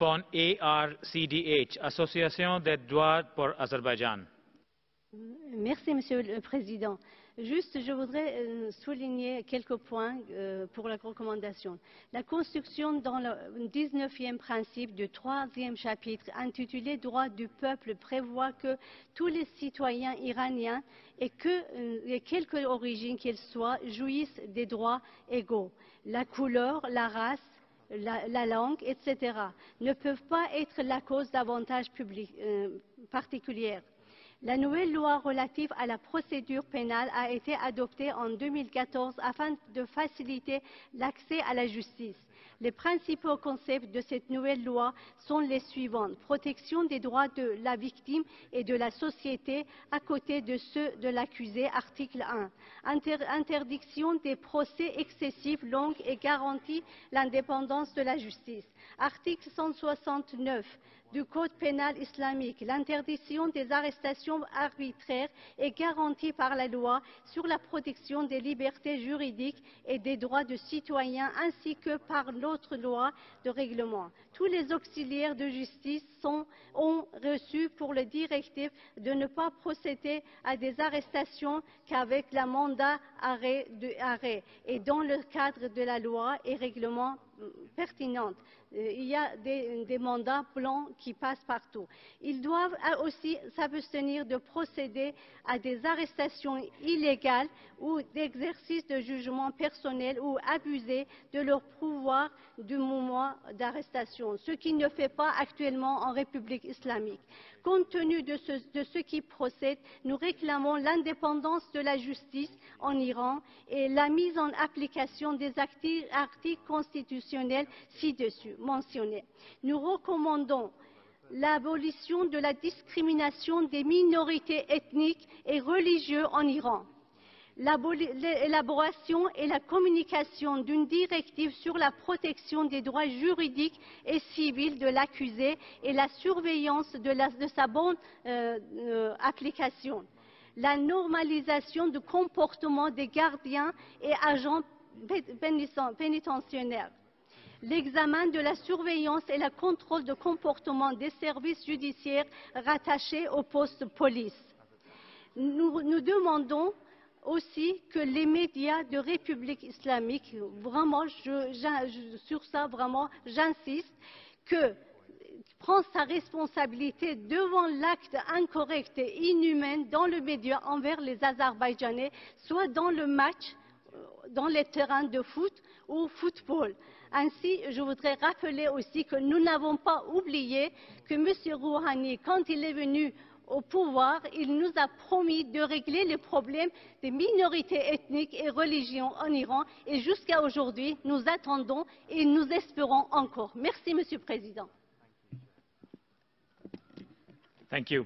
PON ARCDH, Association des droits pour Azerbaïdjan. Merci, Monsieur le Président. Juste, je voudrais souligner quelques points pour la recommandation. La construction dans le 19e principe du 3e chapitre intitulé « Droits du peuple » prévoit que tous les citoyens iraniens et quelque origine qu'ils soient jouissent des droits égaux. La couleur, la race, la langue, etc. ne peuvent pas être la cause d'avantages particuliers. La nouvelle loi relative à la procédure pénale a été adoptée en 2014 afin de faciliter l'accès à la justice. Les principaux concepts de cette nouvelle loi sont les suivants. Protection des droits de la victime et de la société à côté de ceux de l'accusé, article 1. Interdiction des procès excessifs longs et garantit l'indépendance de la justice. Article 169 du Code pénal islamique. L'interdiction des arrestations arbitraires est garantie par la loi sur la protection des libertés juridiques et des droits de citoyens ainsi que par l'autre loi de règlement. Tous les auxiliaires de justice ont reçu pour le directive de ne pas procéder à des arrestations qu'avec la mandat arrêt et dans le cadre de la loi et règlements pertinentes. Il y a des mandats blancs qui passent partout. Ils doivent aussi s'abstenir de procéder à des arrestations illégales ou d'exercice de jugement personnel ou abuser de leur pouvoir du moment d'arrestation, ce qui ne fait pas actuellement en République islamique. Compte tenu de ce qui procède, nous réclamons l'indépendance de la justice en Iran et la mise en application des articles constitutionnels ci-dessus mentionnés. Nous recommandons l'abolition de la discrimination des minorités ethniques et religieuses en Iran, l'élaboration et la communication d'une directive sur la protection des droits juridiques et civils de l'accusé et la surveillance de sa bonne application, la normalisation du comportement des gardiens et agents pénitentiaires, l'examen de la surveillance et le contrôle de comportement des services judiciaires rattachés au poste de police. Nous demandons aussi que les médias de République islamique, vraiment, sur ça, vraiment, j'insiste, que prend sa responsabilité devant l'acte incorrect et inhumain dans le média envers les Azerbaïdjanais, soit dans le match, dans les terrains de foot ou football. Ainsi, je voudrais rappeler aussi que nous n'avons pas oublié que M. Rouhani, quand il est venu au pouvoir, il nous a promis de régler les problèmes des minorités ethniques et religieuses en Iran. Et jusqu'à aujourd'hui, nous attendons et nous espérons encore. Merci, Monsieur le Président. Thank you.